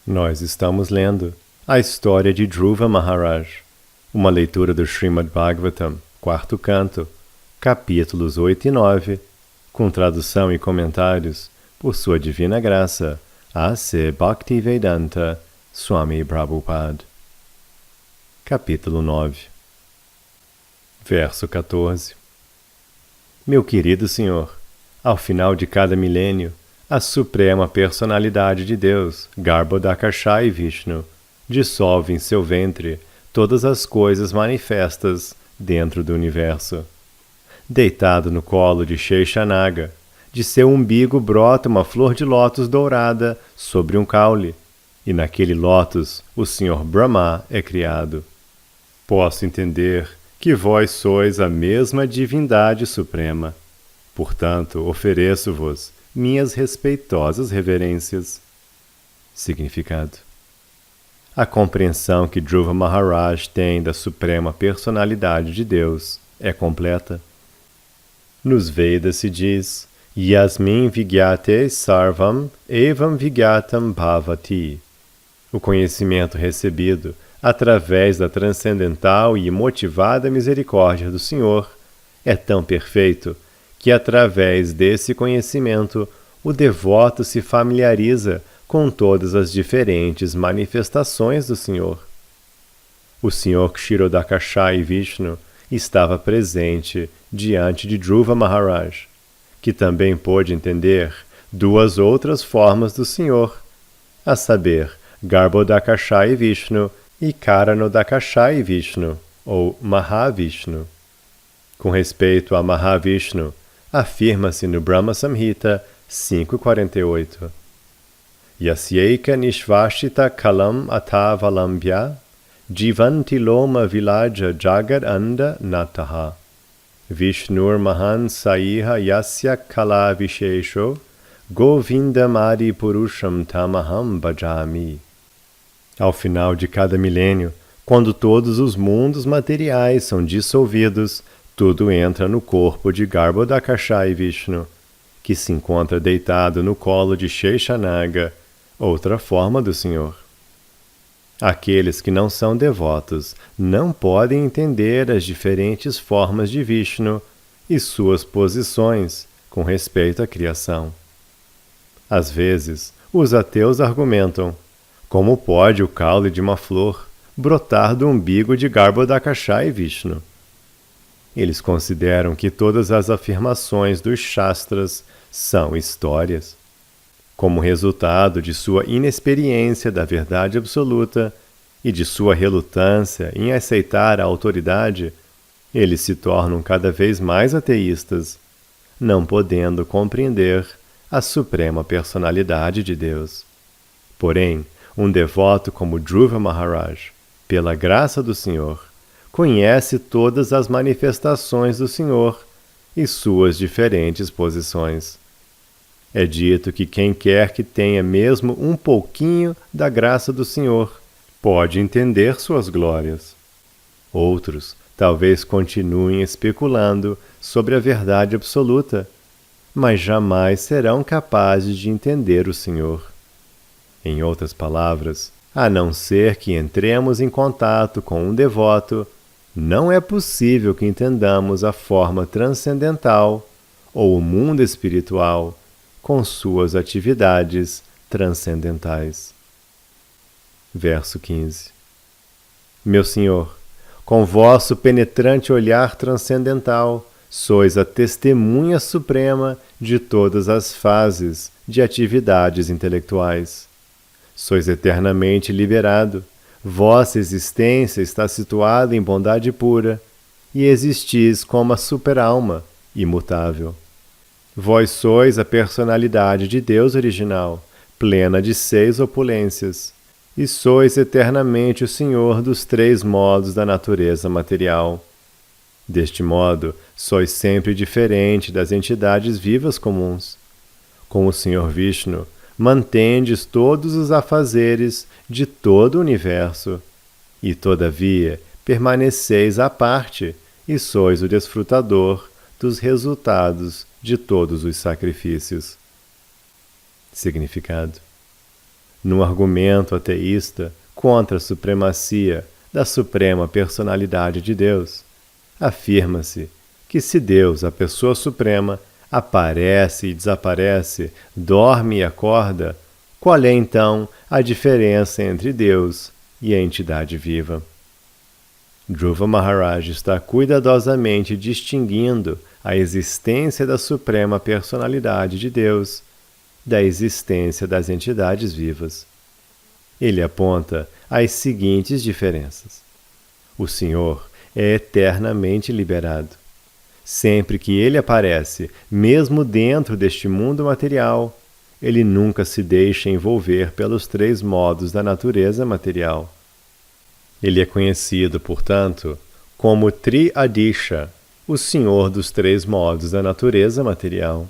Nós estamos lendo a história de Dhruva Maharaj, uma leitura do Srimad Bhagavatam, quarto canto, capítulos 8 e 9, com tradução e comentários por Sua Divina Graça, A.C. Bhaktivedanta Swami Prabhupada. Capítulo 9. Verso 14. Meu querido Senhor, ao final de cada milênio, a Suprema Personalidade de Deus, Garbhodakashayi Vishnu, dissolve em seu ventre todas as coisas manifestas dentro do universo. Deitado no colo de Sheshanaga, de seu umbigo brota uma flor de lótus dourada sobre um caule, e naquele lótus o Senhor Brahma é criado. Posso entender que vós sois a mesma divindade suprema. Portanto, ofereço-vos minhas respeitosas reverências. Significado: a compreensão que Dhruva Maharaj tem da Suprema Personalidade de Deus é completa. Nos Vedas se diz: Yasmin Vigyate Sarvam Evam Vigyatam Bhavati. O conhecimento recebido através da transcendental e imotivada misericórdia do Senhor é tão perfeito que, através desse conhecimento, o devoto se familiariza com todas as diferentes manifestações do Senhor. O Senhor Kshirodakashayi Vishnu estava presente diante de Dhruva Maharaj, que também pôde entender duas outras formas do Senhor, a saber, Garbhodakashayi Vishnu e Karanodakashayi Vishnu, ou Mahavishnu. Com respeito a Mahavishnu, afirma-se no Brahma Samhita 5.48. Yasyeika nishvashita kalam atavalambhya jivanti loma vilaja jagad anda nataha Vishnur mahan saiha yasya kala vishesho govindamadi purusham tamaham bhajami. Ao final de cada milênio, quando todos os mundos materiais são dissolvidos, tudo entra no corpo de Garbhodakashayi Vishnu, que se encontra deitado no colo de Sheshanaga, outra forma do Senhor. Aqueles que não são devotos não podem entender as diferentes formas de Vishnu e suas posições com respeito à criação. Às vezes, os ateus argumentam: como pode o caule de uma flor brotar do umbigo de Garbhodakashayi Vishnu? Eles consideram que todas as afirmações dos Shastras são histórias. Como resultado de sua inexperiência da verdade absoluta e de sua relutância em aceitar a autoridade, eles se tornam cada vez mais ateístas, não podendo compreender a Suprema Personalidade de Deus. Porém, um devoto como Dhruva Maharaj, pela graça do Senhor, conhece todas as manifestações do Senhor e suas diferentes posições. É dito que quem quer que tenha mesmo um pouquinho da graça do Senhor pode entender suas glórias. Outros talvez continuem especulando sobre a verdade absoluta, mas jamais serão capazes de entender o Senhor. Em outras palavras, a não ser que entremos em contato com um devoto, não é possível que entendamos a forma transcendental ou o mundo espiritual com suas atividades transcendentais. Verso 15. Meu Senhor, com vosso penetrante olhar transcendental, sois a testemunha suprema de todas as fases de atividades intelectuais. Sois eternamente liberado, vossa existência está situada em bondade pura, e existis como a super-alma, imutável. Vós sois a personalidade de Deus original, plena de 6 opulências, e sois eternamente o Senhor dos 3 modos da natureza material. Deste modo, sois sempre diferente das entidades vivas comuns. Com o Senhor Vishnu, mantendes todos os afazeres de todo o universo, e, todavia, permaneceis à parte e sois o desfrutador dos resultados de todos os sacrifícios. Significado: num argumento ateísta contra a supremacia da Suprema Personalidade de Deus, afirma-se que se Deus, a Pessoa Suprema, aparece e desaparece, dorme e acorda, qual é então a diferença entre Deus e a entidade viva? Dhruva Maharaj está cuidadosamente distinguindo a existência da Suprema Personalidade de Deus da existência das entidades vivas. Ele aponta as seguintes diferenças. O Senhor é eternamente liberado. Sempre que ele aparece, mesmo dentro deste mundo material, ele nunca se deixa envolver pelos três modos da natureza material. Ele é conhecido, portanto, como Tri-Adisha, o Senhor dos três modos da natureza material.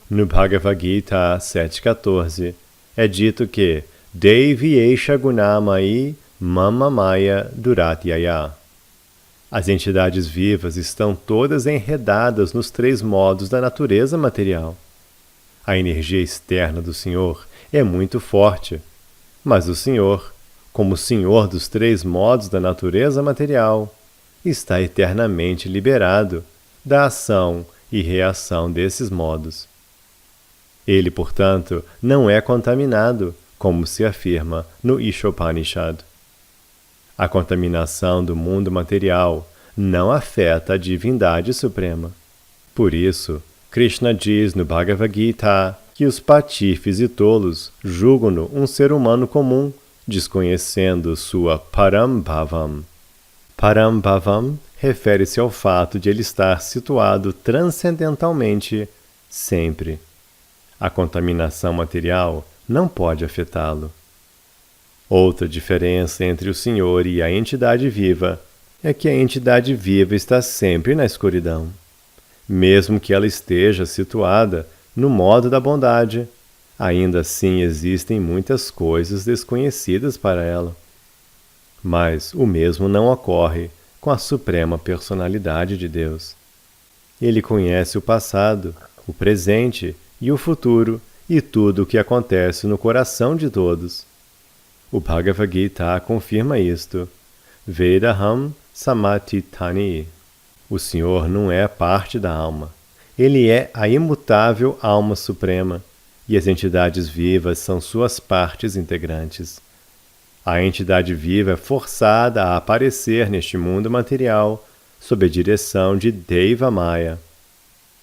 No Bhagavad Gita 7.14, é dito que Devi Esha Gunamai Mama Maya Duratyaya. As entidades vivas estão todas enredadas nos três modos da natureza material. A energia externa do Senhor é muito forte, mas o Senhor, como Senhor dos três modos da natureza material, está eternamente liberado da ação e reação desses modos. Ele, portanto, não é contaminado, como se afirma no Ishopanishad. A contaminação do mundo material não afeta a divindade suprema. Por isso, Krishna diz no Bhagavad Gita que os patifes e tolos julgam-no um ser humano comum, desconhecendo sua Parambhavam. Parambhavam refere-se ao fato de ele estar situado transcendentalmente sempre. A contaminação material não pode afetá-lo. Outra diferença entre o Senhor e a entidade viva é que a entidade viva está sempre na escuridão. Mesmo que ela esteja situada no modo da bondade, ainda assim existem muitas coisas desconhecidas para ela. Mas o mesmo não ocorre com a Suprema Personalidade de Deus. Ele conhece o passado, o presente e o futuro e tudo o que acontece no coração de todos. O Bhagavad Gita confirma isto. Vedaham Samatithani. O Senhor não é parte da alma. Ele é a imutável alma suprema, e as entidades vivas são suas partes integrantes. A entidade viva é forçada a aparecer neste mundo material sob a direção de Deva Maya.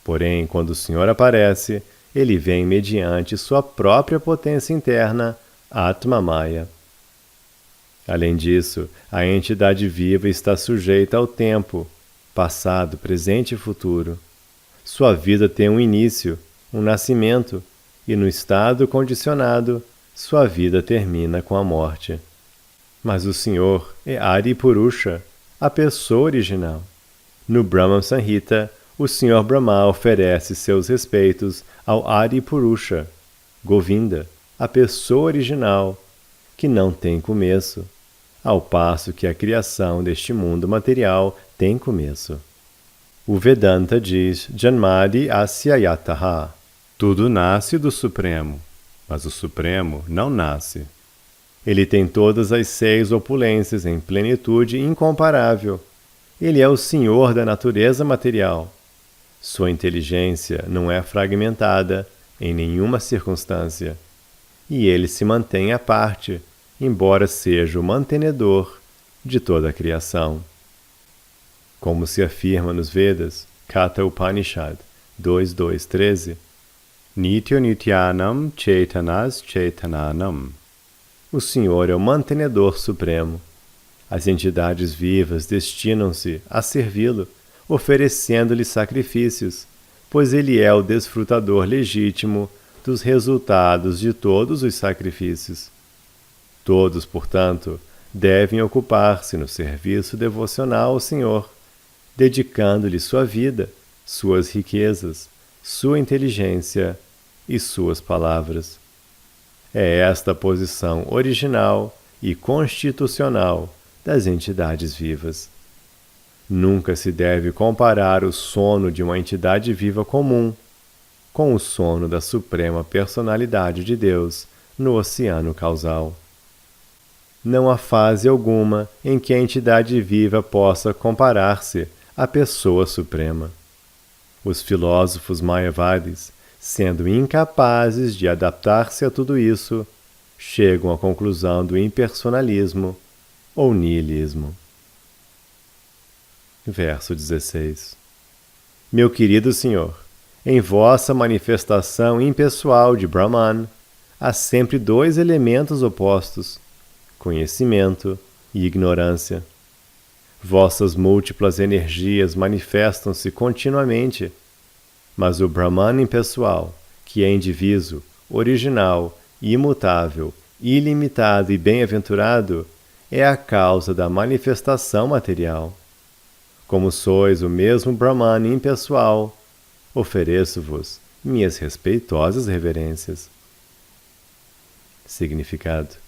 Porém, quando o Senhor aparece, ele vem mediante sua própria potência interna, Atma Maya. Além disso, a entidade viva está sujeita ao tempo, passado, presente e futuro. Sua vida tem um início, um nascimento, e no estado condicionado, sua vida termina com a morte. Mas o Senhor é Adipurusha, a pessoa original. No Brahma Samhita, o Senhor Brahma oferece seus respeitos ao Adipurusha, Govinda, a pessoa original, que não tem começo, ao passo que a criação deste mundo material tem começo. O Vedanta diz Janmadi Asya Yataha. Tudo nasce do Supremo, mas o Supremo não nasce. Ele tem todas as 6 opulências em plenitude incomparável. Ele é o Senhor da natureza material. Sua inteligência não é fragmentada em nenhuma circunstância, e ele se mantém à parte, embora seja o mantenedor de toda a criação. Como se afirma nos Vedas, Katha Upanishad 2.2.13, Nityo Nityanam Chaitanas Chaitananam. O Senhor é o mantenedor supremo. As entidades vivas destinam-se a servi-lo, oferecendo-lhe sacrifícios, pois ele é o desfrutador legítimo dos resultados de todos os sacrifícios. Todos, portanto, devem ocupar-se no serviço devocional ao Senhor, dedicando-lhe sua vida, suas riquezas, sua inteligência e suas palavras. É esta a posição original e constitucional das entidades vivas. Nunca se deve comparar o sono de uma entidade viva comum com o sono da Suprema Personalidade de Deus, no oceano causal. Não há fase alguma em que a entidade viva possa comparar-se à pessoa suprema. Os filósofos mayavadis, sendo incapazes de adaptar-se a tudo isso, chegam à conclusão do impersonalismo ou niilismo. Verso 16. Meu querido Senhor, em vossa manifestação impessoal de Brahman, há sempre dois elementos opostos, conhecimento e ignorância. Vossas múltiplas energias manifestam-se continuamente, mas o Brahman impessoal, que é indiviso, original, imutável, ilimitado e bem-aventurado, é a causa da manifestação material. Como sois o mesmo Brahman impessoal, ofereço-vos minhas respeitosas reverências. Significado: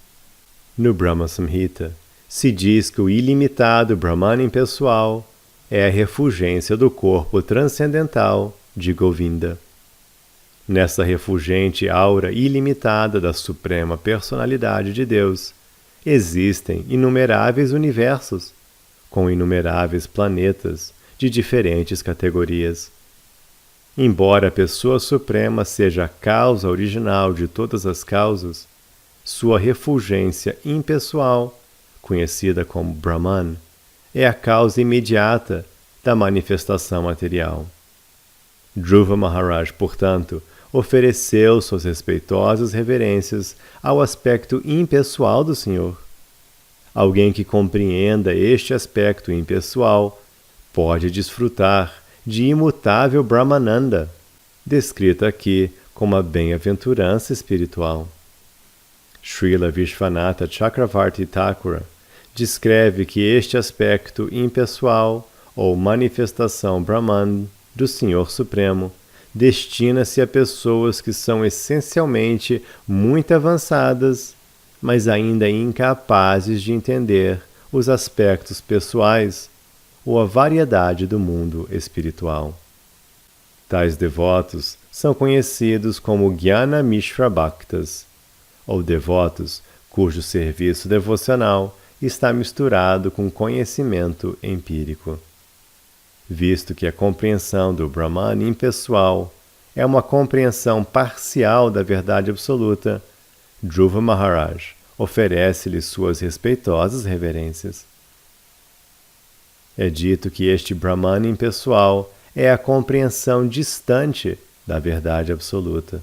no Brahma Samhita se diz que o ilimitado Brahman impessoal é a refulgência do corpo transcendental de Govinda. Nessa refulgente aura ilimitada da Suprema Personalidade de Deus, existem inumeráveis universos, com inumeráveis planetas de diferentes categorias. Embora a Pessoa Suprema seja a causa original de todas as causas, sua refulgência impessoal, conhecida como Brahman, é a causa imediata da manifestação material. Dhruva Maharaj, portanto, ofereceu suas respeitosas reverências ao aspecto impessoal do Senhor. Alguém que compreenda este aspecto impessoal pode desfrutar de imutável Brahmananda, descrita aqui como a bem-aventurança espiritual. Srila Vishwanatha Chakravarti Thakura descreve que este aspecto impessoal ou manifestação Brahman do Senhor Supremo destina-se a pessoas que são essencialmente muito avançadas, mas ainda incapazes de entender os aspectos pessoais ou a variedade do mundo espiritual. Tais devotos são conhecidos como Jnana Mishra Bhaktas, ou devotos cujo serviço devocional está misturado com conhecimento empírico. Visto que a compreensão do Brahman impessoal é uma compreensão parcial da verdade absoluta, Dhruva Maharaj oferece-lhe suas respeitosas reverências. É dito que este Brahman impessoal é a compreensão distante da verdade absoluta.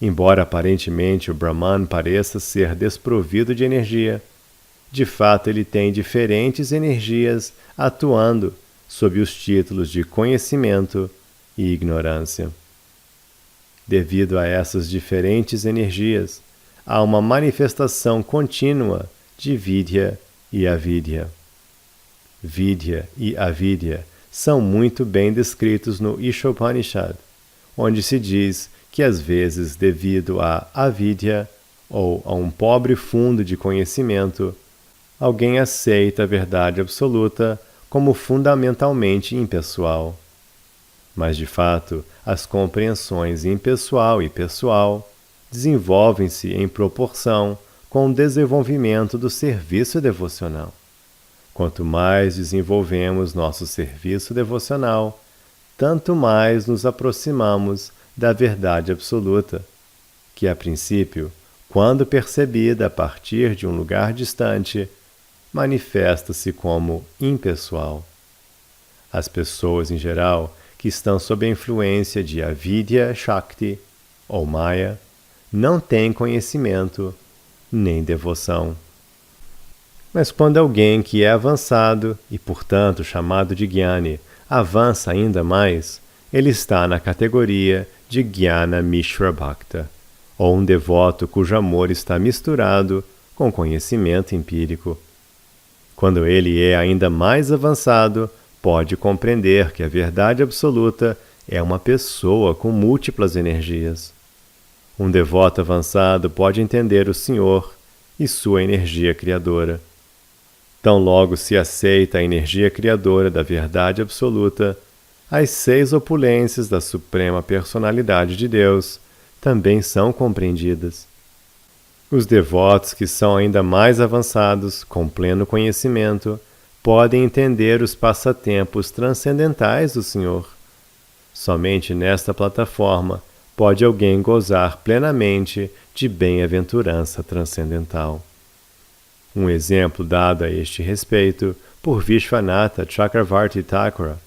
Embora aparentemente o Brahman pareça ser desprovido de energia, de fato ele tem diferentes energias atuando sob os títulos de conhecimento e ignorância. Devido a essas diferentes energias, há uma manifestação contínua de Vidya e Avidya. Vidya e Avidya são muito bem descritos no Ishopanishad, onde se diz que às vezes, devido a avidya ou a um pobre fundo de conhecimento, alguém aceita a verdade absoluta como fundamentalmente impessoal. Mas, de fato, as compreensões impessoal e pessoal desenvolvem-se em proporção com o desenvolvimento do serviço devocional. Quanto mais desenvolvemos nosso serviço devocional, tanto mais nos aproximamos da verdade absoluta, que, a princípio, quando percebida a partir de um lugar distante, manifesta-se como impessoal. As pessoas, em geral, que estão sob a influência de Avidya Shakti, ou Maya, não têm conhecimento nem devoção. Mas quando alguém que é avançado e, portanto, chamado de Jnani, avança ainda mais, ele está na categoria de Jnana Mishra Bhakta, ou um devoto cujo amor está misturado com conhecimento empírico. Quando ele é ainda mais avançado, pode compreender que a verdade absoluta é uma pessoa com múltiplas energias. Um devoto avançado pode entender o Senhor e sua energia criadora. Tão logo se aceita a energia criadora da verdade absoluta, as 6 opulências da Suprema Personalidade de Deus também são compreendidas. Os devotos que são ainda mais avançados, com pleno conhecimento, podem entender os passatempos transcendentais do Senhor. Somente nesta plataforma pode alguém gozar plenamente de bem-aventurança transcendental. Um exemplo dado a este respeito por Vishwanatha Chakravarti Thakura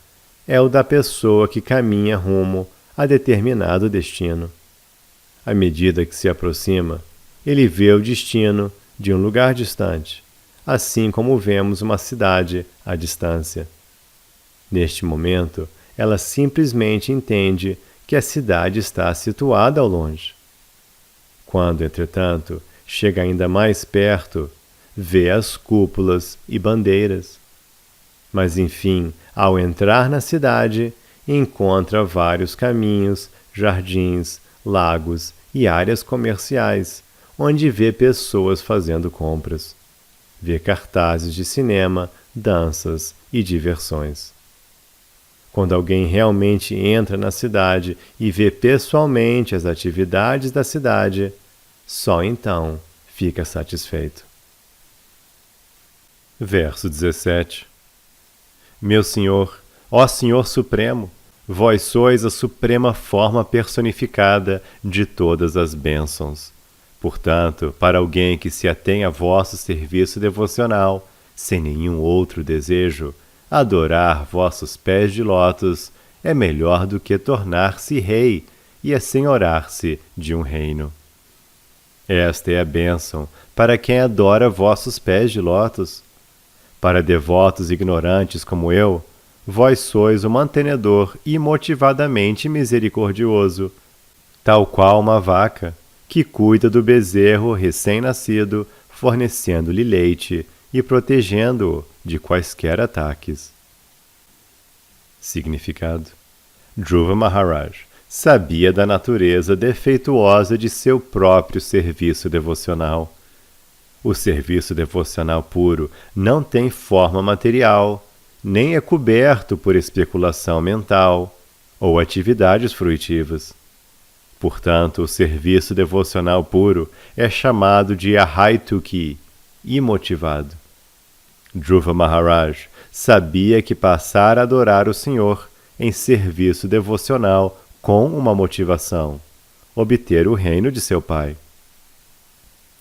é o da pessoa que caminha rumo a determinado destino. À medida que se aproxima, ele vê o destino de um lugar distante, assim como vemos uma cidade à distância. Neste momento, ela simplesmente entende que a cidade está situada ao longe. Quando, entretanto, chega ainda mais perto, vê as cúpulas e bandeiras. Mas, enfim, ao entrar na cidade, encontra vários caminhos, jardins, lagos e áreas comerciais, onde vê pessoas fazendo compras. Vê cartazes de cinema, danças e diversões. Quando alguém realmente entra na cidade e vê pessoalmente as atividades da cidade, só então fica satisfeito. Verso 17. Meu Senhor, ó Senhor Supremo, vós sois a suprema forma personificada de todas as bênçãos. Portanto, para alguém que se atém a vosso serviço devocional, sem nenhum outro desejo, adorar vossos pés de lótus é melhor do que tornar-se rei e assenhorar-se de um reino. Esta é a bênção para quem adora vossos pés de lótus. Para devotos ignorantes como eu, vós sois o mantenedor imotivadamente misericordioso, tal qual uma vaca que cuida do bezerro recém-nascido, fornecendo-lhe leite e protegendo-o de quaisquer ataques. Significado: Dhruva Maharaj sabia da natureza defeituosa de seu próprio serviço devocional. O serviço devocional puro não tem forma material, nem é coberto por especulação mental ou atividades fruitivas. Portanto, o serviço devocional puro é chamado de ahaituki, imotivado. Dhruva Maharaj sabia que passar a adorar o Senhor em serviço devocional com uma motivação, obter o reino de seu pai.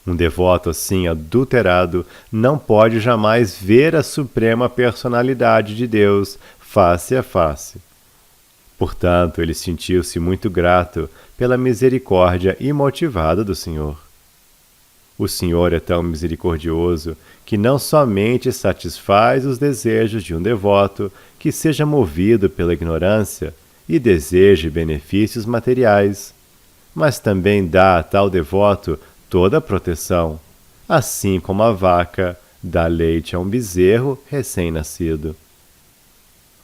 Um devoto assim adulterado não pode jamais ver a suprema personalidade de Deus face a face. Portanto, ele sentiu-se muito grato pela misericórdia imotivada do Senhor. O Senhor é tão misericordioso que não somente satisfaz os desejos de um devoto que seja movido pela ignorância e deseje benefícios materiais, mas também dá a tal devoto toda a proteção, assim como a vaca dá leite a um bezerro recém-nascido.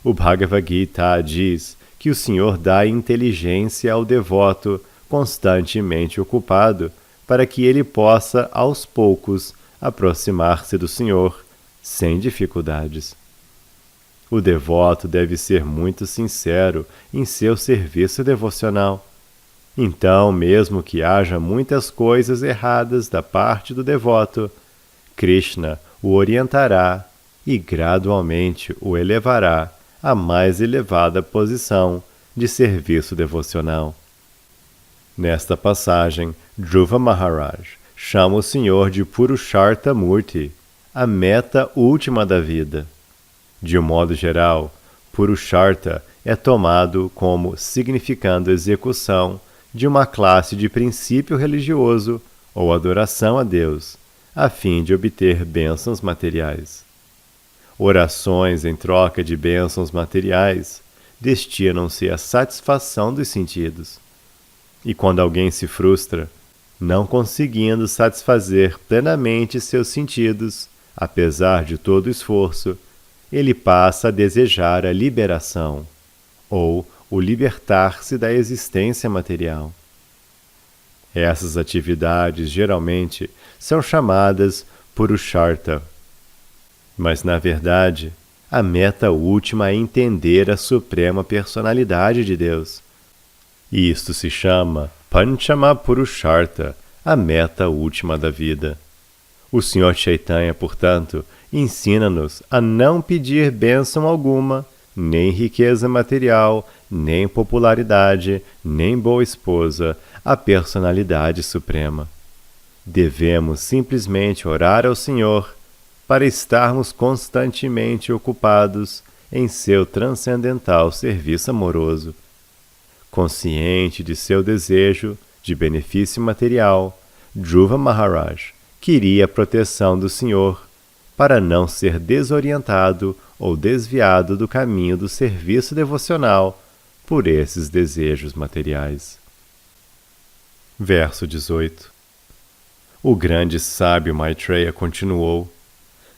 O Bhagavad Gita diz que o Senhor dá inteligência ao devoto constantemente ocupado para que ele possa, aos poucos, aproximar-se do Senhor sem dificuldades. O devoto deve ser muito sincero em seu serviço devocional. Então, mesmo que haja muitas coisas erradas da parte do devoto, Krishna o orientará e gradualmente o elevará à mais elevada posição de serviço devocional. Nesta passagem, Dhruva Maharaj chama o Senhor de Purushartha Murti, a meta última da vida. De um modo geral, Purushartha é tomado como significando execução de uma classe de princípio religioso ou adoração a Deus, a fim de obter bênçãos materiais. Orações em troca de bênçãos materiais destinam-se à satisfação dos sentidos. E quando alguém se frustra, não conseguindo satisfazer plenamente seus sentidos, apesar de todo o esforço, ele passa a desejar a liberação, ou o libertar-se da existência material. Essas atividades, geralmente, são chamadas Purushartha. Mas, na verdade, a meta última é entender a suprema personalidade de Deus. E isto se chama Panchama Purushartha, a meta última da vida. O Sr. Chaitanya, portanto, ensina-nos a não pedir bênção alguma, nem riqueza material, nem popularidade, nem boa esposa, à personalidade suprema. Devemos simplesmente orar ao Senhor para estarmos constantemente ocupados em seu transcendental serviço amoroso. Consciente de seu desejo de benefício material, Dhruva Maharaj queria a proteção do Senhor para não ser desorientado ou desviado do caminho do serviço devocional por esses desejos materiais. Verso 18. O grande sábio Maitreya continuou: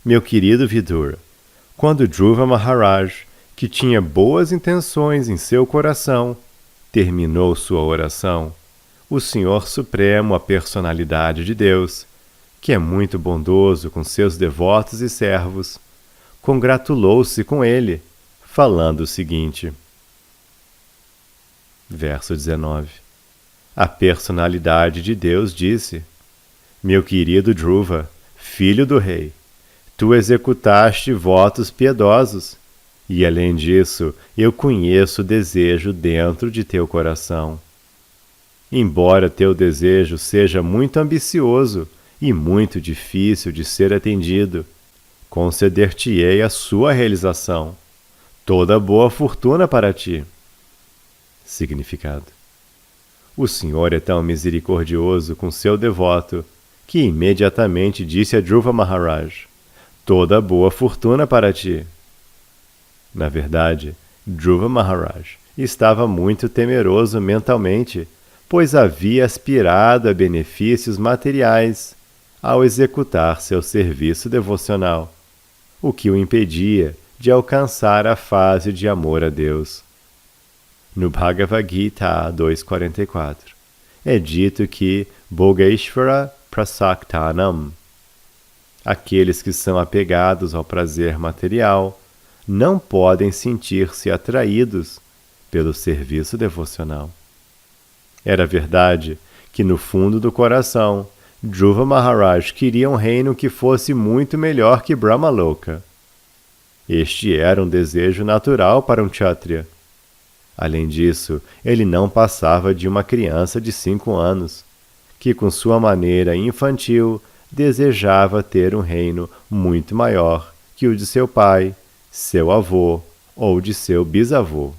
Meu querido Vidura, quando Dhruva Maharaj, que tinha boas intenções em seu coração, terminou sua oração, o Senhor Supremo, a personalidade de Deus, que é muito bondoso com seus devotos e servos, congratulou-se com ele, falando o seguinte. Verso 19. A personalidade de Deus disse: Meu querido Dhruva, filho do rei, tu executaste votos piedosos, e além disso, eu conheço o desejo dentro de teu coração. Embora teu desejo seja muito ambicioso e muito difícil de ser atendido, conceder-te-ei a sua realização. Toda boa fortuna para ti. Significado: o Senhor é tão misericordioso com seu devoto que imediatamente disse a Dhruva Maharaj: Toda boa fortuna para ti. Na verdade, Dhruva Maharaj estava muito temeroso mentalmente, pois havia aspirado a benefícios materiais ao executar seu serviço devocional, o que o impedia de alcançar a fase de amor a Deus. No Bhagavad Gita 2.44, é dito que Bhogeshvara Prasaktanam, aqueles que são apegados ao prazer material, não podem sentir-se atraídos pelo serviço devocional. Era verdade que, no fundo do coração, Dhruva Maharaj queria um reino que fosse muito melhor que Brahmaloka. Este era um desejo natural para um Kshatriya. Além disso, ele não passava de uma criança de 5 anos, que com sua maneira infantil desejava ter um reino muito maior que o de seu pai, seu avô ou de seu bisavô.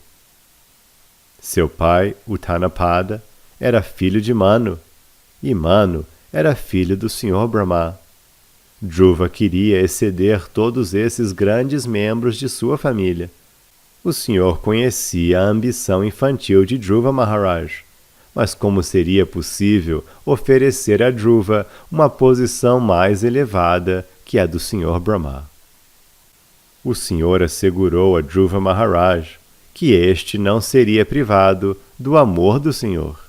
Seu pai, Uttanapada, era filho de Manu, e Manu era filho do Sr. Brahma. Dhruva queria exceder todos esses grandes membros de sua família. O Senhor conhecia a ambição infantil de Dhruva Maharaj, mas como seria possível oferecer a Dhruva uma posição mais elevada que a do Sr. Brahma? O Senhor assegurou a Dhruva Maharaj que este não seria privado do amor do Senhor.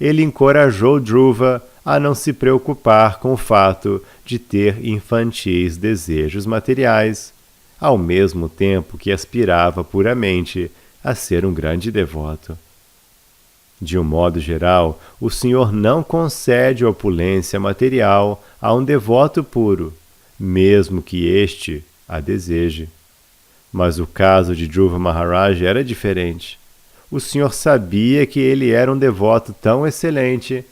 Ele encorajou Dhruva a não se preocupar com o fato de ter infantis desejos materiais, ao mesmo tempo que aspirava puramente a ser um grande devoto. De um modo geral, o Senhor não concede opulência material a um devoto puro, mesmo que este a deseje. Mas o caso de Dhruva Maharaj era diferente. O Senhor sabia que ele era um devoto tão excelente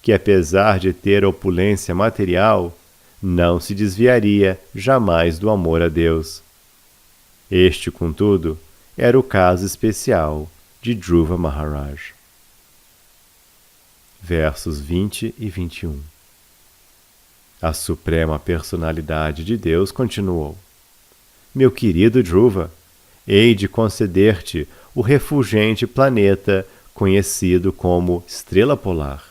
que, apesar de ter opulência material, não se desviaria jamais do amor a Deus. Este, contudo, era o caso especial de Dhruva Maharaj. Versos 20 e 21. A Suprema Personalidade de Deus continuou: Meu querido Dhruva, hei de conceder-te o refulgente planeta conhecido como Estrela Polar,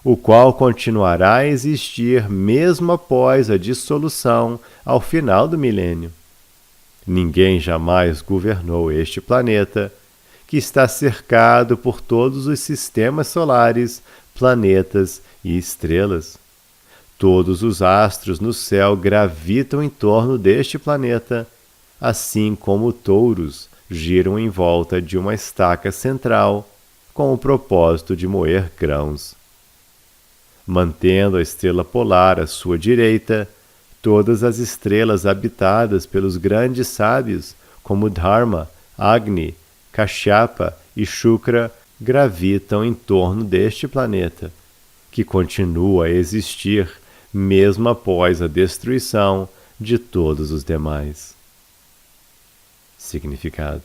o qual continuará a existir mesmo após a dissolução ao final do milênio. Ninguém jamais governou este planeta, que está cercado por todos os sistemas solares, planetas e estrelas. Todos os astros no céu gravitam em torno deste planeta, assim como touros giram em volta de uma estaca central, com o propósito de moer grãos. mantendo a estrela polar à sua direita, todas as estrelas habitadas pelos grandes sábios, como Dharma, Agni, Kashyapa e Shukra, gravitam em torno deste planeta, que continua a existir mesmo após a destruição de todos os demais. Significado: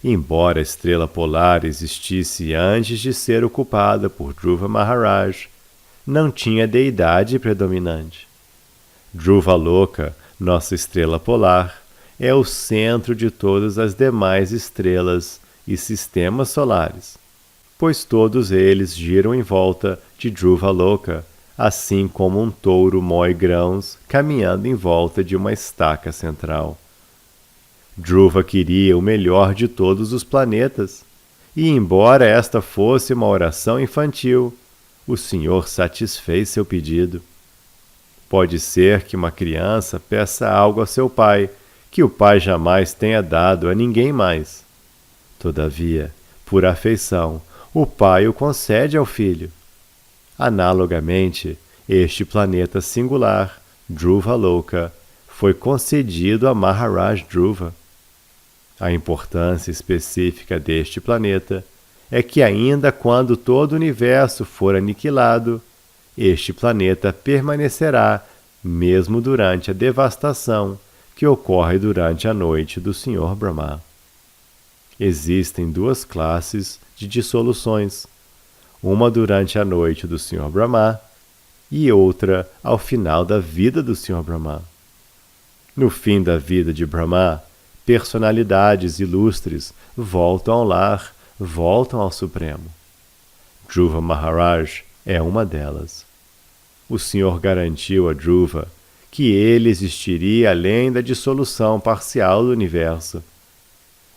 embora a estrela polar existisse antes de ser ocupada por Dhruva Maharaj, não tinha deidade predominante. Dhruvaloka, nossa estrela polar, é o centro de todas as demais estrelas e sistemas solares, pois todos eles giram em volta de Dhruvaloka, assim como um touro moe grãos caminhando em volta de uma estaca central. Dhruva queria o melhor de todos os planetas, e embora esta fosse uma oração infantil, o Senhor satisfez seu pedido. Pode ser que uma criança peça algo a seu pai, que o pai jamais tenha dado a ninguém mais. Todavia, por afeição, o pai o concede ao filho. Analogamente, este planeta singular, Dhruvaloka, foi concedido a Maharaj Dhruva. A importância específica deste planeta é que ainda quando todo o universo for aniquilado, este planeta permanecerá mesmo durante a devastação que ocorre durante a noite do Sr. Brahma. Existem duas classes de dissoluções, uma durante a noite do Sr. Brahma e outra ao final da vida do Sr. Brahma. No fim da vida de Brahma, personalidades ilustres voltam ao lar, voltam ao Supremo. Dhruva Maharaj é uma delas. O Senhor garantiu a Dhruva que ele existiria além da dissolução parcial do universo.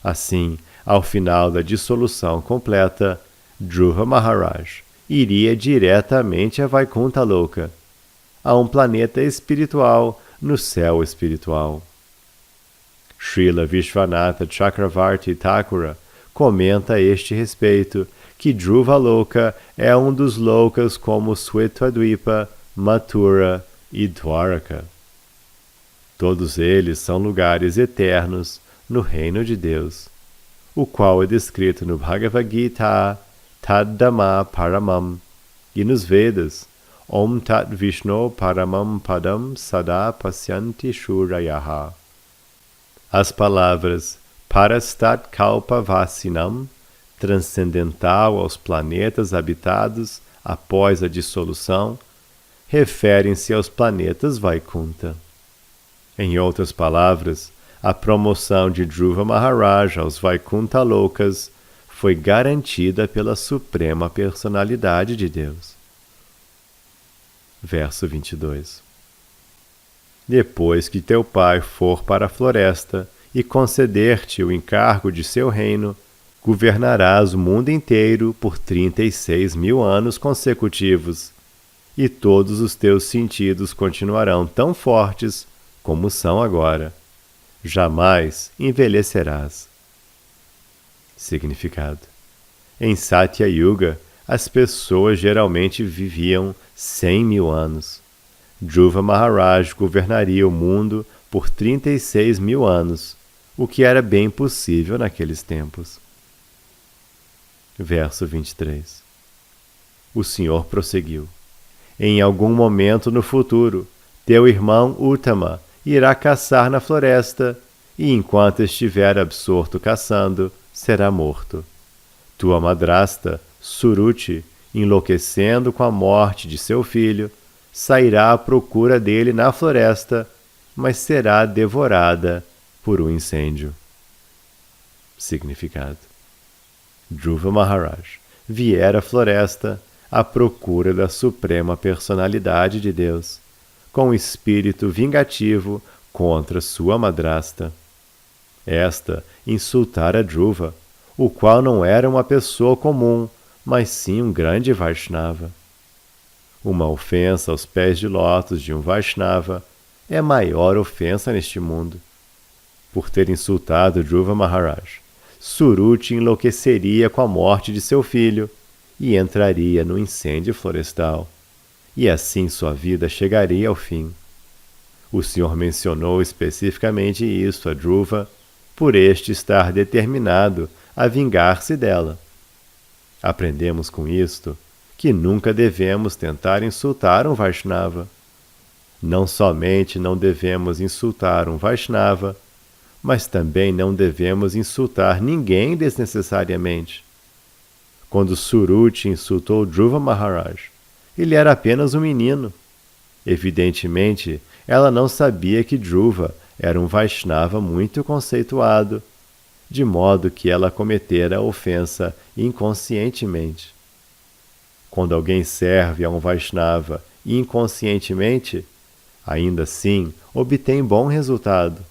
Assim, ao final da dissolução completa, Dhruva Maharaj iria diretamente a Vaikuntha Loka, a um planeta espiritual no céu espiritual. Srila Vishwanatha Chakravarti Thakura comenta a este respeito que Dhruvaloka é um dos lokas como Swetadvipa, Mathura e Dwaraka. Todos eles são lugares eternos no reino de Deus, o qual é descrito no Bhagavad Gita, Taddama Paramam, e nos Vedas, Om Tat Vishno Paramam Padam Sada Pasyanti Shurayaha. As palavras Parastat Kalpa Vasinam, transcendental aos planetas habitados após a dissolução, referem-se aos planetas Vaikuntha. Em outras palavras, a promoção de Dhruva Maharaj aos Vaikuntha Lokas foi garantida pela Suprema Personalidade de Deus. Verso 22. Depois que teu pai for para a floresta e conceder-te o encargo de seu reino, governarás o mundo inteiro por 36.000 anos consecutivos, e todos os teus sentidos continuarão tão fortes como são agora. Jamais envelhecerás. Significado: em Satya Yuga, as pessoas geralmente viviam 100.000 anos. Dhruva Maharaj governaria o mundo por 36.000 anos, o que era bem possível naqueles tempos. Verso 23. O Senhor prosseguiu: em algum momento no futuro, teu irmão Uttama irá caçar na floresta, e enquanto estiver absorto caçando, será morto. Tua madrasta, Suruchi, enlouquecendo com a morte de seu filho, sairá à procura dele na floresta, mas será devorada por um incêndio. Significado: Dhruva Maharaj viera à floresta à procura da Suprema Personalidade de Deus, com espírito vingativo contra sua madrasta. Esta insultara Dhruva, o qual não era uma pessoa comum, mas sim um grande Vaishnava. Uma ofensa aos pés de lótus de um Vaishnava é a maior ofensa neste mundo. Por ter insultado Dhruva Maharaj, Suruchi enlouqueceria com a morte de seu filho e entraria no incêndio florestal, e assim sua vida chegaria ao fim. O Senhor mencionou especificamente isso a Dhruva, por este estar determinado a vingar-se dela. Aprendemos com isto que nunca devemos tentar insultar um Vaishnava. Não somente não devemos insultar um Vaishnava, mas também não devemos insultar ninguém desnecessariamente. Quando Suruchi insultou Dhruva Maharaj, ele era apenas um menino. Evidentemente, ela não sabia que Dhruva era um Vaishnava muito conceituado, de modo que ela cometera a ofensa inconscientemente. Quando alguém serve a um Vaishnava inconscientemente, ainda assim obtém bom resultado.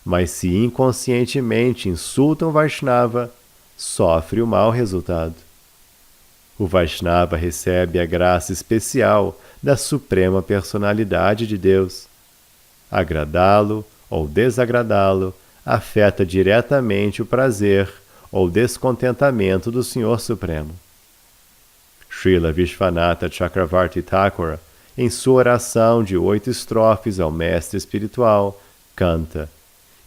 Mas se inconscientemente insulta um Vaishnava, sofre o mau resultado. O Vaishnava recebe a graça especial da Suprema Personalidade de Deus. Agradá-lo ou desagradá-lo afeta diretamente o prazer ou descontentamento do Senhor Supremo. Srila Vishwanatha Chakravarti Thakura, em sua oração de 8 estrofes ao mestre espiritual, canta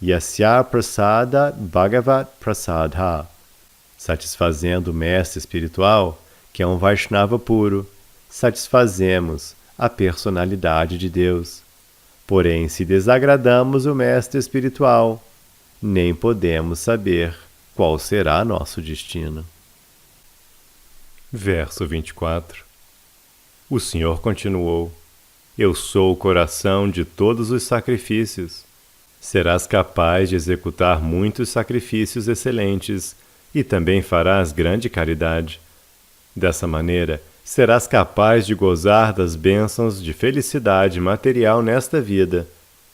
Yasya Prasada Bhagavat Prasadha, satisfazendo o mestre espiritual, que é um Vaishnava puro, satisfazemos a personalidade de Deus. Porém, se desagradamos o mestre espiritual, nem podemos saber qual será nosso destino. Verso 24. O Senhor continuou: Eu sou o coração de todos os sacrifícios. Serás capaz de executar muitos sacrifícios excelentes e também farás grande caridade. Dessa maneira, serás capaz de gozar das bênçãos de felicidade material nesta vida,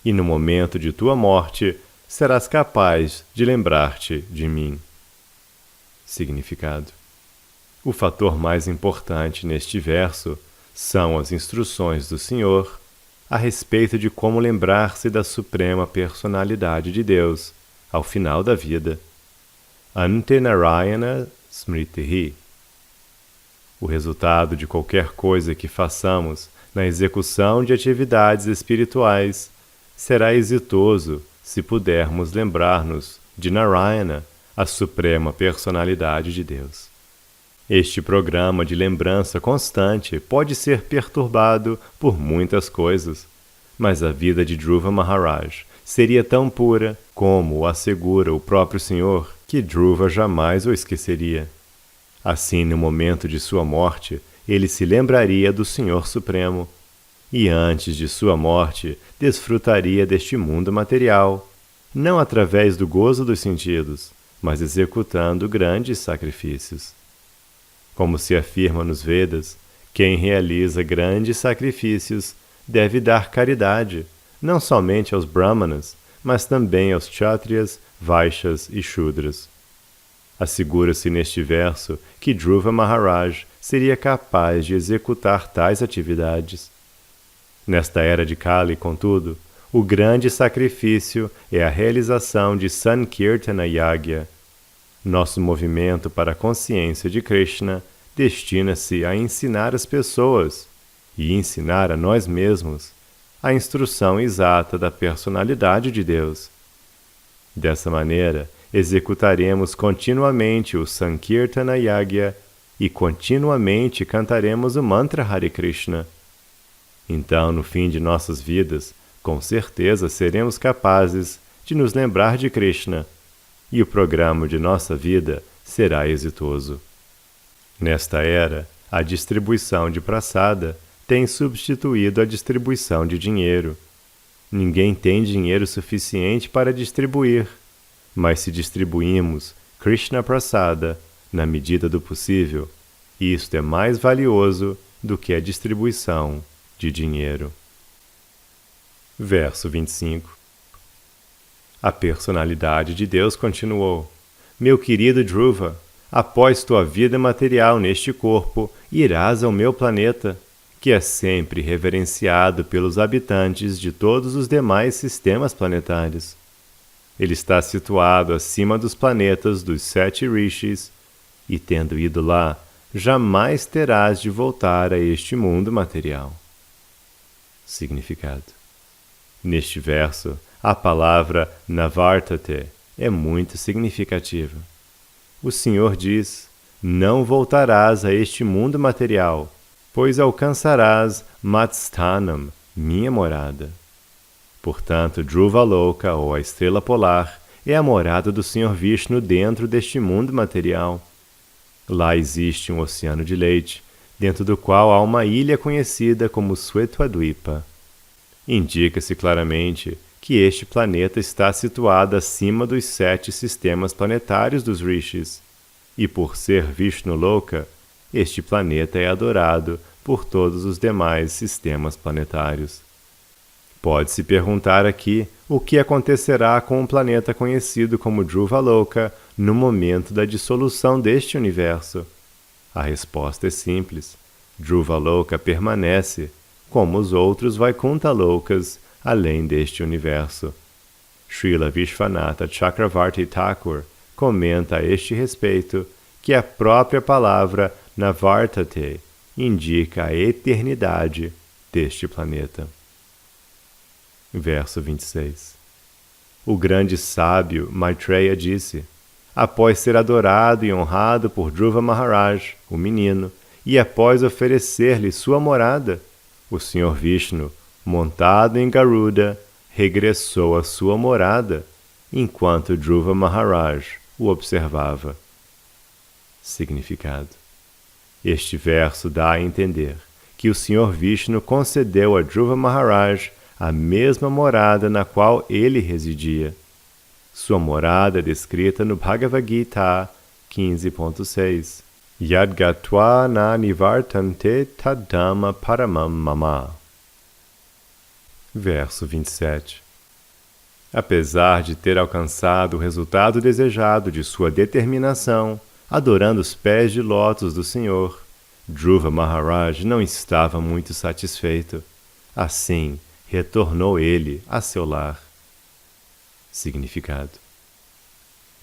e no momento de tua morte, serás capaz de lembrar-te de mim. Significado: o fator mais importante neste verso são as instruções do Senhor a respeito de como lembrar-se da Suprema Personalidade de Deus ao final da vida. Ante Narayana Smritihi. O resultado de qualquer coisa que façamos na execução de atividades espirituais será exitoso se pudermos lembrar-nos de Narayana, a Suprema Personalidade de Deus. Este programa de lembrança constante pode ser perturbado por muitas coisas, mas a vida de Dhruva Maharaj seria tão pura, como o assegura o próprio Senhor, que Dhruva jamais o esqueceria. Assim, no momento de sua morte, ele se lembraria do Senhor Supremo, e antes de sua morte, desfrutaria deste mundo material, não através do gozo dos sentidos, mas executando grandes sacrifícios. Como se afirma nos Vedas, quem realiza grandes sacrifícios deve dar caridade, não somente aos Brahmanas, mas também aos Kshatriyas, Vaishyas e Shudras. Assegura-se neste verso que Dhruva Maharaj seria capaz de executar tais atividades. Nesta era de Kali, contudo, o grande sacrifício é a realização de Sankirtana Yagya. Nosso movimento para a consciência de Krishna destina-se a ensinar as pessoas, e ensinar a nós mesmos, a instrução exata da personalidade de Deus. Dessa maneira, executaremos continuamente o Sankirtana Yagya e continuamente cantaremos o mantra Hare Krishna. Então, no fim de nossas vidas, com certeza seremos capazes de nos lembrar de Krishna, e o programa de nossa vida será exitoso. Nesta era, a distribuição de prasada tem substituído a distribuição de dinheiro. Ninguém tem dinheiro suficiente para distribuir, mas se distribuímos Krishna Prasada na medida do possível, isto é mais valioso do que a distribuição de dinheiro. Verso 25. A personalidade de Deus continuou: Meu querido Dhruva, após tua vida material neste corpo, irás ao meu planeta, que é sempre reverenciado pelos habitantes de todos os demais sistemas planetários. Ele está situado acima dos planetas dos 7 rishis, e tendo ido lá, jamais terás de voltar a este mundo material. Significado. Neste verso, a palavra Navartate é muito significativa. O Senhor diz: não voltarás a este mundo material, pois alcançarás Matsthanam, minha morada. Portanto, Dhruvaloka, ou a estrela polar, é a morada do Senhor Vishnu dentro deste mundo material. Lá existe um oceano de leite, dentro do qual há uma ilha conhecida como Svetadvipa. Indica-se claramente que este planeta está situado acima dos 7 sistemas planetários dos Rishis, e por ser Vishnuloka, este planeta é adorado por todos os demais sistemas planetários. Pode-se perguntar aqui o que acontecerá com um planeta conhecido como Dhruvaloka no momento da dissolução deste universo. A resposta é simples. Dhruvaloka permanece, como os outros Vaikuntha-lokas, além deste universo. Srila Vishvanatha Chakravarti Thakur comenta a este respeito que a própria palavra Navartate indica a eternidade deste planeta. Verso 26. O grande sábio Maitreya disse: após ser adorado e honrado por Dhruva Maharaj, o menino, e após oferecer-lhe sua morada, o Senhor Vishnu, montado em Garuda, regressou à sua morada, enquanto Dhruva Maharaj o observava. Significado. Este verso dá a entender que o Senhor Vishnu concedeu a Dhruva Maharaj a mesma morada na qual ele residia. Sua morada é descrita no Bhagavad Gita 15.6. Yad gatva na nivartante tadama paramam mama. Verso 27. Apesar de ter alcançado o resultado desejado de sua determinação, adorando os pés de lótus do Senhor, Dhruva Maharaj não estava muito satisfeito. Assim, retornou ele a seu lar. Significado.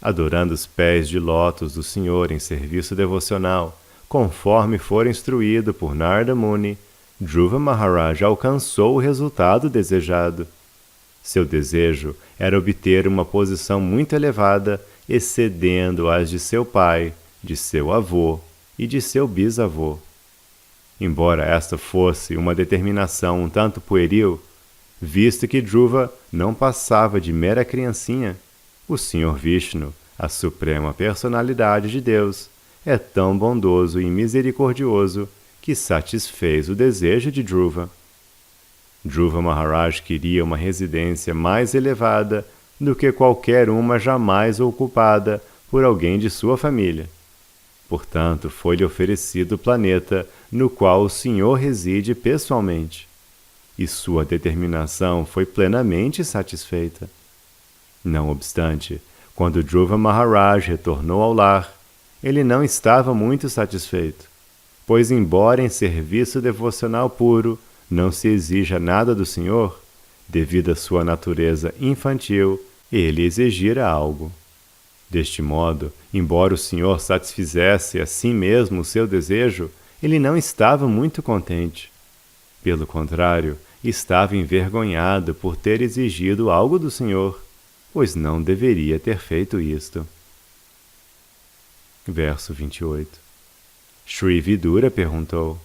Adorando os pés de lótus do Senhor em serviço devocional, conforme for instruído por Narada Muni, Dhruva Maharaj alcançou o resultado desejado. Seu desejo era obter uma posição muito elevada, excedendo as de seu pai, de seu avô e de seu bisavô. Embora esta fosse uma determinação um tanto pueril, visto que Dhruva não passava de mera criancinha, o Senhor Vishnu, a suprema personalidade de Deus, é tão bondoso e misericordioso que satisfez o desejo de Dhruva. Dhruva Maharaj queria uma residência mais elevada do que qualquer uma jamais ocupada por alguém de sua família. Portanto, foi-lhe oferecido o planeta no qual o Senhor reside pessoalmente, e sua determinação foi plenamente satisfeita. Não obstante, quando Dhruva Maharaj retornou ao lar, ele não estava muito satisfeito, pois embora em serviço devocional puro não se exija nada do Senhor, devido à sua natureza infantil, ele exigira algo. Deste modo, embora o Senhor satisfizesse a si mesmo o seu desejo, ele não estava muito contente. Pelo contrário, estava envergonhado por ter exigido algo do Senhor, pois não deveria ter feito isto. Verso 28. Shri Vidura perguntou: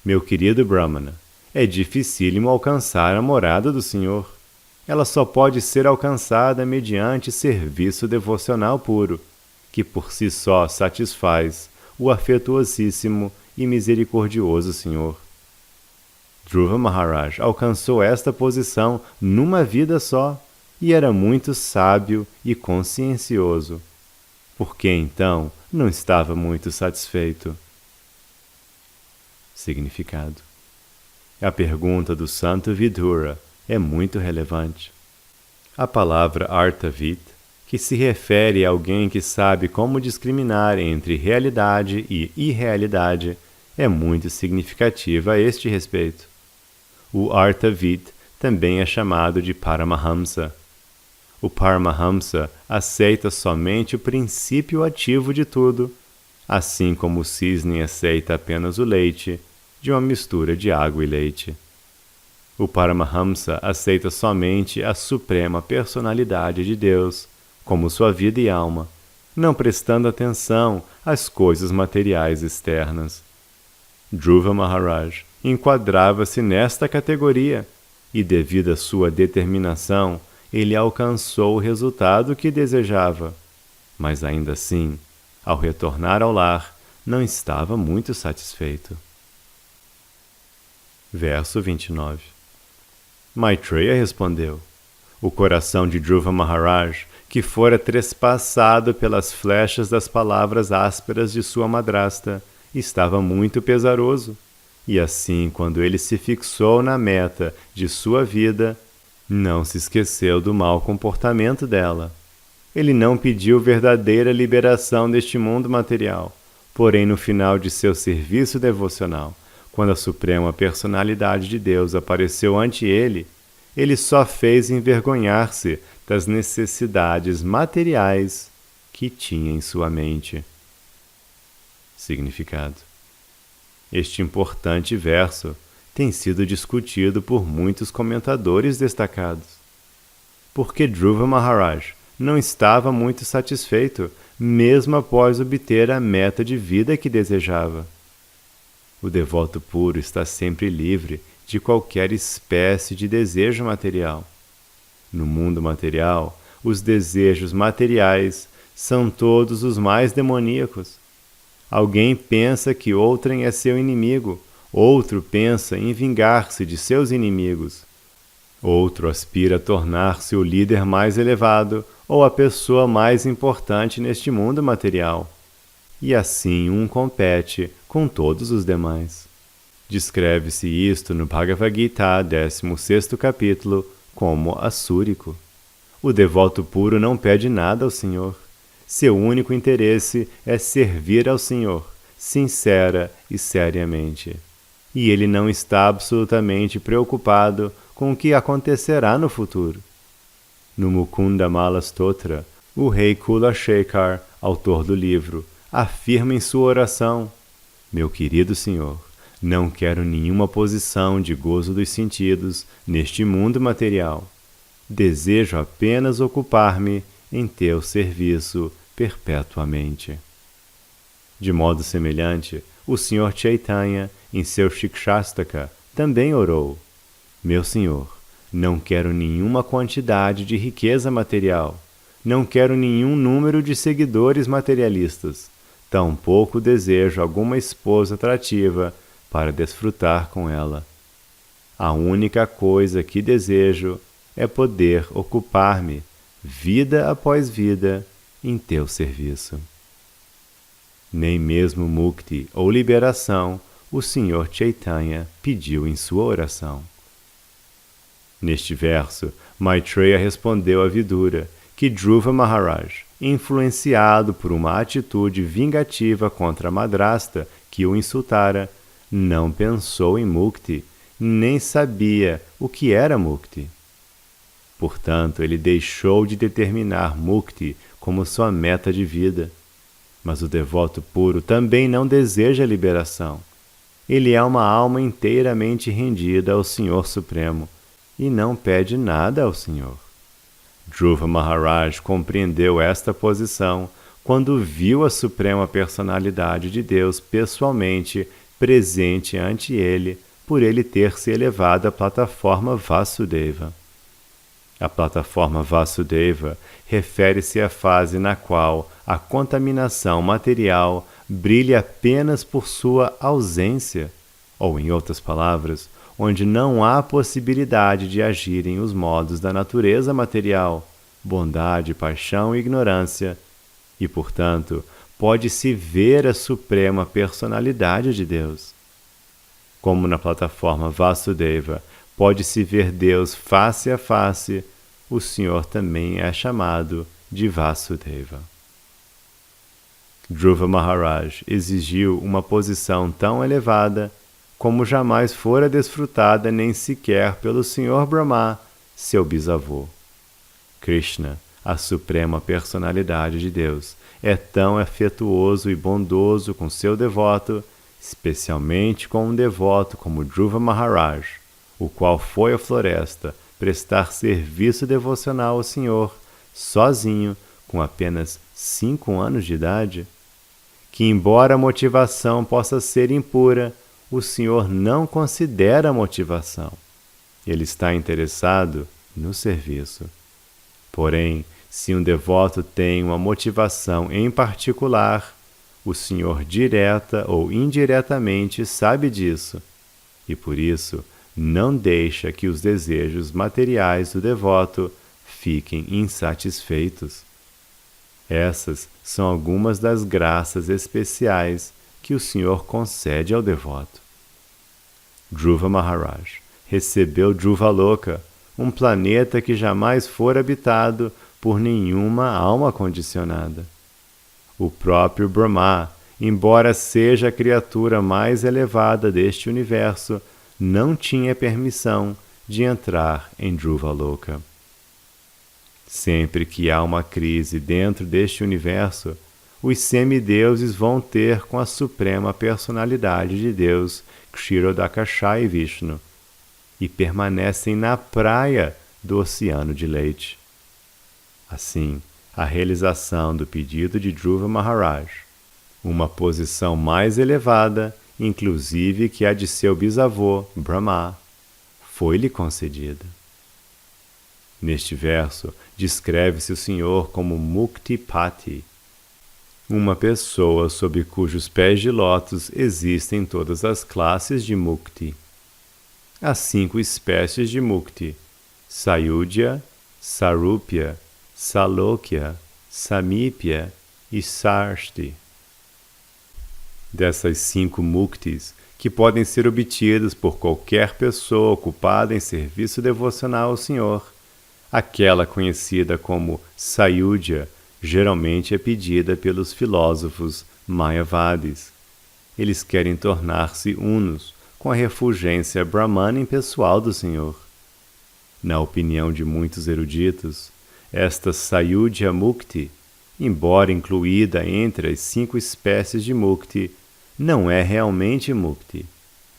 meu querido Brahmana, é dificílimo alcançar a morada do Senhor. Ela só pode ser alcançada mediante serviço devocional puro, que por si só satisfaz o afetuosíssimo e misericordioso Senhor. Dhruva Maharaj alcançou esta posição numa vida só e era muito sábio e consciencioso. Por que então não estava muito satisfeito? Significado. A pergunta do santo Vidura é muito relevante. A palavra Artavit, que se refere a alguém que sabe como discriminar entre realidade e irrealidade, é muito significativa a este respeito. O Artavit também é chamado de Paramahamsa. O Paramahamsa aceita somente o princípio ativo de tudo, assim como o cisne aceita apenas o leite de uma mistura de água e leite. O Paramahamsa aceita somente a suprema personalidade de Deus como sua vida e alma, não prestando atenção às coisas materiais externas. Dhruva Maharaj enquadrava-se nesta categoria e, devido à sua determinação, ele alcançou o resultado que desejava, mas ainda assim, ao retornar ao lar, não estava muito satisfeito. Verso 29. Maitreya respondeu: o coração de Dhruva Maharaj, que fora trespassado pelas flechas das palavras ásperas de sua madrasta, estava muito pesaroso, e assim, quando ele se fixou na meta de sua vida, não se esqueceu do mau comportamento dela. Ele não pediu verdadeira liberação deste mundo material, porém, no final de seu serviço devocional, quando a Suprema Personalidade de Deus apareceu ante ele, ele só fez envergonhar-se das necessidades materiais que tinha em sua mente. Significado: este importante verso tem sido discutido por muitos comentadores destacados, porque Dhruva Maharaj não estava muito satisfeito, mesmo após obter a meta de vida que desejava. O devoto puro está sempre livre de qualquer espécie de desejo material. No mundo material, os desejos materiais são todos os mais demoníacos. Alguém pensa que outrem é seu inimigo, outro pensa em vingar-se de seus inimigos. Outro aspira a tornar-se o líder mais elevado ou a pessoa mais importante neste mundo material. E assim um compete com todos os demais. Descreve-se isto no Bhagavad Gita, 16º capítulo, como assúrico. O devoto puro não pede nada ao Senhor. Seu único interesse é servir ao Senhor, sincera e seriamente. E ele não está absolutamente preocupado com o que acontecerá no futuro. No Mukunda Mala Stotra, o rei Kula Shekhar, autor do livro, afirma em sua oração: meu querido Senhor, não quero nenhuma posição de gozo dos sentidos neste mundo material. Desejo apenas ocupar-me em teu serviço perpetuamente. De modo semelhante, o Sr. Chaitanya, em seu Shikshastaka, também orou: meu Senhor, não quero nenhuma quantidade de riqueza material, não quero nenhum número de seguidores materialistas, tampouco desejo alguma esposa atrativa para desfrutar com ela. A única coisa que desejo é poder ocupar-me, vida após vida, em teu serviço. Nem mesmo mukti ou liberação o Sr. Chaitanya pediu em sua oração. Neste verso, Maitreya respondeu a Vidura que Dhruva Maharaj, influenciado por uma atitude vingativa contra a madrasta que o insultara, não pensou em mukti, nem sabia o que era mukti. Portanto, ele deixou de determinar mukti como sua meta de vida. Mas o devoto puro também não deseja liberação. Ele é uma alma inteiramente rendida ao Senhor Supremo e não pede nada ao Senhor. Dhruva Maharaj compreendeu esta posição quando viu a Suprema Personalidade de Deus pessoalmente presente ante ele, por ele ter se elevado à plataforma Vasudeva. A plataforma Vasudeva refere-se à fase na qual a contaminação material brilha apenas por sua ausência, ou, em outras palavras, onde não há possibilidade de agirem os modos da natureza material, bondade, paixão e ignorância, e, portanto, pode-se ver a suprema personalidade de Deus. Como na plataforma Vasudeva pode-se ver Deus face a face, o Senhor também é chamado de Vasudeva. Dhruva Maharaj exigiu uma posição tão elevada como jamais fora desfrutada nem sequer pelo Senhor Brahma, seu bisavô. Krishna, a suprema personalidade de Deus, é tão afetuoso e bondoso com seu devoto, especialmente com um devoto como Dhruva Maharaj, o qual foi à floresta prestar serviço devocional ao Senhor, sozinho, com apenas 5 anos de idade, que embora a motivação possa ser impura, o Senhor não considera a motivação. Ele está interessado no serviço. Porém, se um devoto tem uma motivação em particular, o Senhor direta ou indiretamente sabe disso, e por isso não deixa que os desejos materiais do devoto fiquem insatisfeitos. Essas são algumas das graças especiais que o Senhor concede ao devoto. Dhruva Maharaj recebeu Dhruvaloka, um planeta que jamais for habitado por nenhuma alma condicionada. O próprio Brahma, embora seja a criatura mais elevada deste universo, não tinha permissão de entrar em Dhruvaloka. Sempre que há uma crise dentro deste universo, os semideuses vão ter com a suprema personalidade de Deus, Kshirodakashayi Vishnu, e permanecem na praia do oceano de leite. Assim, a realização do pedido de Dhruva Maharaj, uma posição mais elevada, inclusive que a de seu bisavô, Brahma, foi-lhe concedida. Neste verso, descreve-se o Senhor como Muktipati, uma pessoa sob cujos pés de lótus existem todas as classes de Mukti. Há 5 espécies de Mukti: Sayudhya, Sarupya, Salokya, Samipya e Sarshti. Dessas 5 Muktis, que podem ser obtidas por qualquer pessoa ocupada em serviço devocional ao Senhor, aquela conhecida como Sayudhya geralmente é pedida pelos filósofos Mayavadis. Eles querem tornar-se unos com a refulgência brahmana impessoal do Senhor. Na opinião de muitos eruditos, esta Sayudhya Mukti, embora incluída entre as 5 espécies de Mukti, não é realmente Mukti,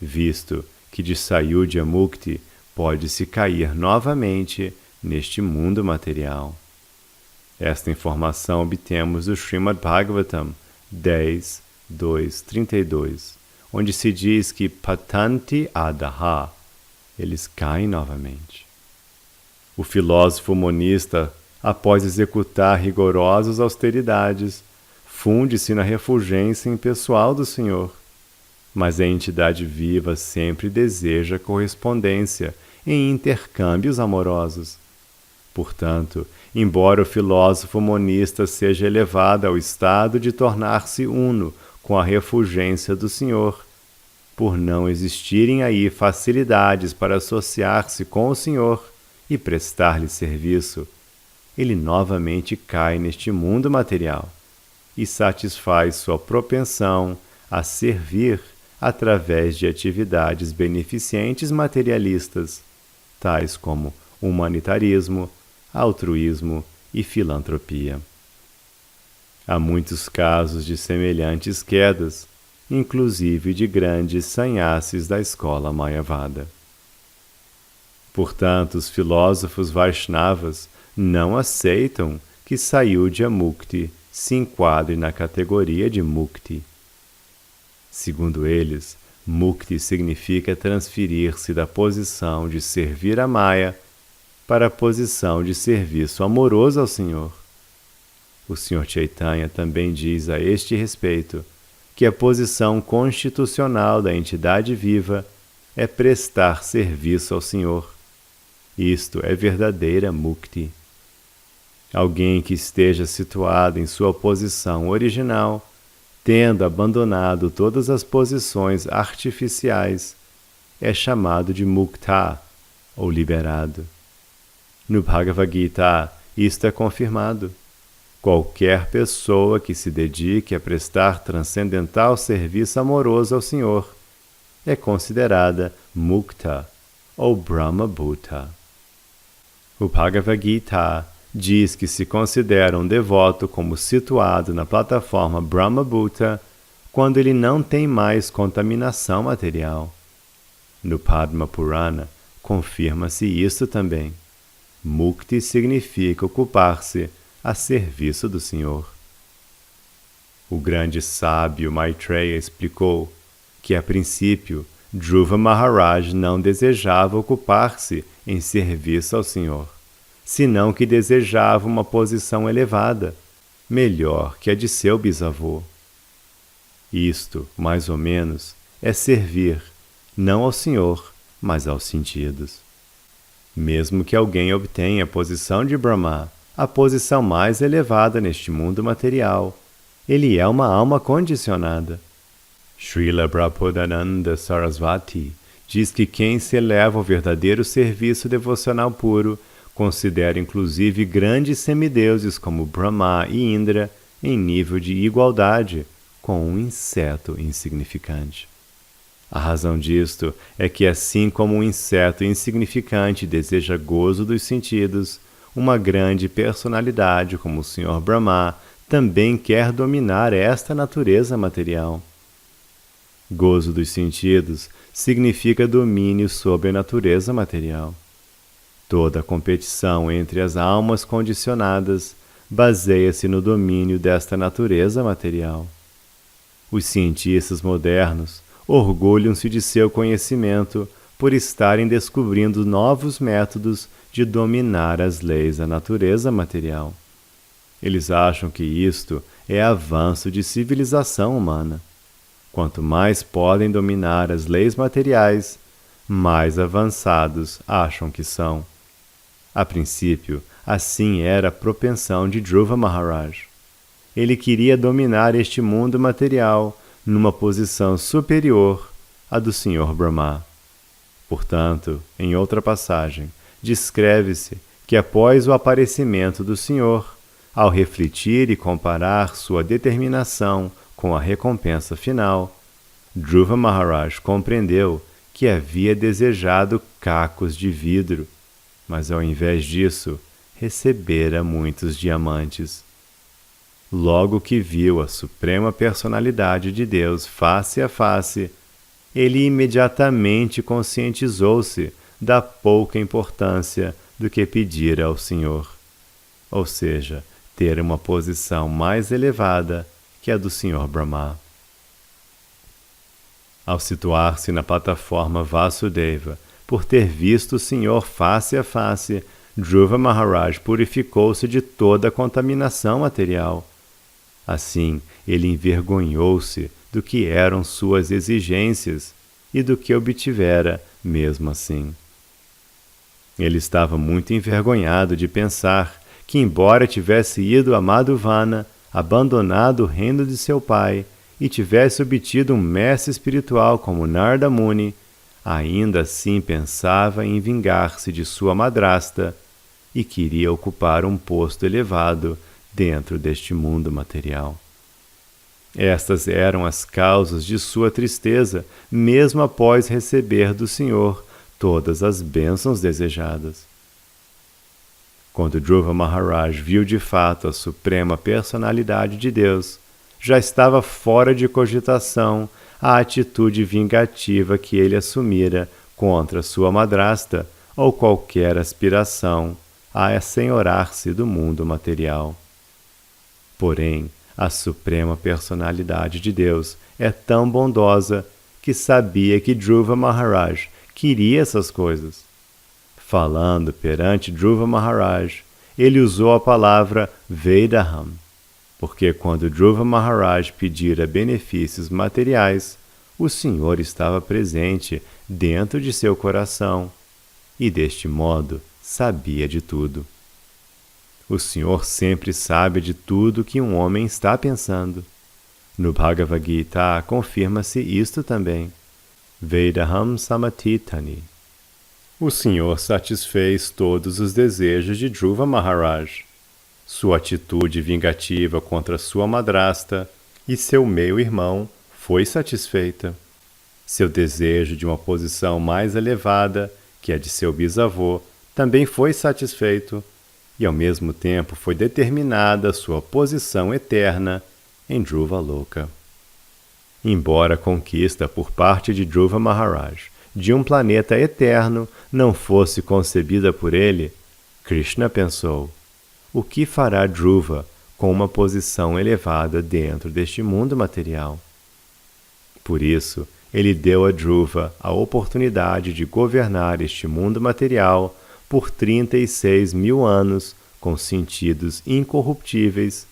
visto que de Sayudhya Mukti pode-se cair novamente neste mundo material. Esta informação obtemos do Srimad Bhagavatam 10, 2, 32, onde se diz que patanti adaha, eles caem novamente. O filósofo monista, após executar rigorosas austeridades, funde-se na refulgência impessoal do Senhor, mas a entidade viva sempre deseja correspondência em intercâmbios amorosos. Portanto, embora o filósofo monista seja elevado ao estado de tornar-se uno com a refulgência do Senhor, por não existirem aí facilidades para associar-se com o Senhor e prestar-lhe serviço, ele novamente cai neste mundo material e satisfaz sua propensão a servir através de atividades beneficentes materialistas, tais como humanitarismo, altruísmo e filantropia. Há muitos casos de semelhantes quedas, inclusive de grandes sannyasis da escola Mayavada. Portanto, os filósofos Vaishnavas não aceitam que Sayudhya Mukti se enquadre na categoria de Mukti. Segundo eles, Mukti significa transferir-se da posição de servir a Maya para a posição de serviço amoroso ao Senhor. O Sr. Chaitanya também diz a este respeito que a posição constitucional da entidade viva é prestar serviço ao Senhor. Isto é verdadeira Mukti. Alguém que esteja situado em sua posição original, tendo abandonado todas as posições artificiais, é chamado de Mukta, ou liberado. No Bhagavad Gita, isto é confirmado. Qualquer pessoa que se dedique a prestar transcendental serviço amoroso ao Senhor é considerada Mukta, ou Brahma Bhuta. O Bhagavad Gita diz que se considera um devoto como situado na plataforma Brahma-Bhuta quando ele não tem mais contaminação material. No Padma Purana, confirma-se isso também. Mukti significa ocupar-se a serviço do Senhor. O grande sábio Maitreya explicou que, a princípio, Dhruva Maharaj não desejava ocupar-se em serviço ao Senhor, senão que desejava uma posição elevada, melhor que a de seu bisavô. Isto, mais ou menos, é servir, não ao Senhor, mas aos sentidos. Mesmo que alguém obtenha a posição de Brahma, a posição mais elevada neste mundo material, ele é uma alma condicionada. Srila Prabodhananda Sarasvati diz que quem se eleva ao verdadeiro serviço devocional puro considera inclusive grandes semideuses como Brahma e Indra em nível de igualdade com um inseto insignificante. A razão disto é que, assim como um inseto insignificante deseja gozo dos sentidos, uma grande personalidade como o Sr. Brahma também quer dominar esta natureza material. Gozo dos sentidos significa domínio sobre a natureza material. Toda competição entre as almas condicionadas baseia-se no domínio desta natureza material. Os cientistas modernos orgulham-se de seu conhecimento por estarem descobrindo novos métodos de dominar as leis da natureza material. Eles acham que isto é avanço de civilização humana. Quanto mais podem dominar as leis materiais, mais avançados acham que são. A princípio, assim era a propensão de Dhruva Maharaj. Ele queria dominar este mundo material numa posição superior à do Sr. Brahma. Portanto, em outra passagem, descreve-se que após o aparecimento do Senhor, ao refletir e comparar sua determinação com a recompensa final, Dhruva Maharaj compreendeu que havia desejado cacos de vidro, mas ao invés disso, recebera muitos diamantes. Logo que viu a Suprema Personalidade de Deus face a face, ele imediatamente conscientizou-se da pouca importância do que pedira ao Senhor, ou seja, ter uma posição mais elevada que a do Sr. Brahma. Ao situar-se na plataforma Vasudeva, por ter visto o Senhor face a face, Dhruva Maharaj purificou-se de toda a contaminação material. Assim, ele envergonhou-se do que eram suas exigências e do que obtivera mesmo assim. Ele estava muito envergonhado de pensar que, embora tivesse ido a Madhuvana, abandonado o reino de seu pai e tivesse obtido um mestre espiritual como Narada Muni, ainda assim pensava em vingar-se de sua madrasta e queria ocupar um posto elevado dentro deste mundo material. Estas eram as causas de sua tristeza, mesmo após receber do Senhor todas as bênçãos desejadas. Quando Dhruva Maharaj viu de fato a Suprema Personalidade de Deus, já estava fora de cogitação a atitude vingativa que ele assumira contra sua madrasta ou qualquer aspiração a assenhorar-se do mundo material. Porém, a Suprema Personalidade de Deus é tão bondosa que sabia que Dhruva Maharaj queria essas coisas. Falando perante Dhruva Maharaj, ele usou a palavra Vedaham, porque quando Dhruva Maharaj pedira benefícios materiais, o Senhor estava presente dentro de seu coração e, deste modo, sabia de tudo. O Senhor sempre sabe de tudo que um homem está pensando. No Bhagavad Gita confirma-se isto também. Vedaham Samatitani. O Senhor satisfez todos os desejos de Dhruva Maharaj. Sua atitude vingativa contra sua madrasta e seu meio-irmão foi satisfeita. Seu desejo de uma posição mais elevada que a de seu bisavô também foi satisfeito. e ao mesmo tempo foi determinada sua posição eterna em Dhruva-loka. Embora a conquista por parte de Dhruva Maharaj de um planeta eterno não fosse concebida por ele, Krishna pensou: o que fará Dhruva com uma posição elevada dentro deste mundo material? Por isso, ele deu a Dhruva a oportunidade de governar este mundo material por 36.000 anos com sentidos incorruptíveis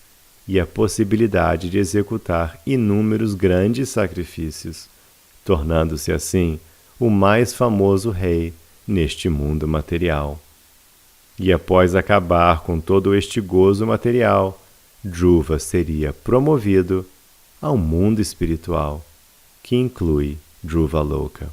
e a possibilidade de executar inúmeros grandes sacrifícios, tornando-se assim o mais famoso rei neste mundo material. E após acabar com todo este gozo material, Dhruva seria promovido ao mundo espiritual, que inclui Dhruva-loka.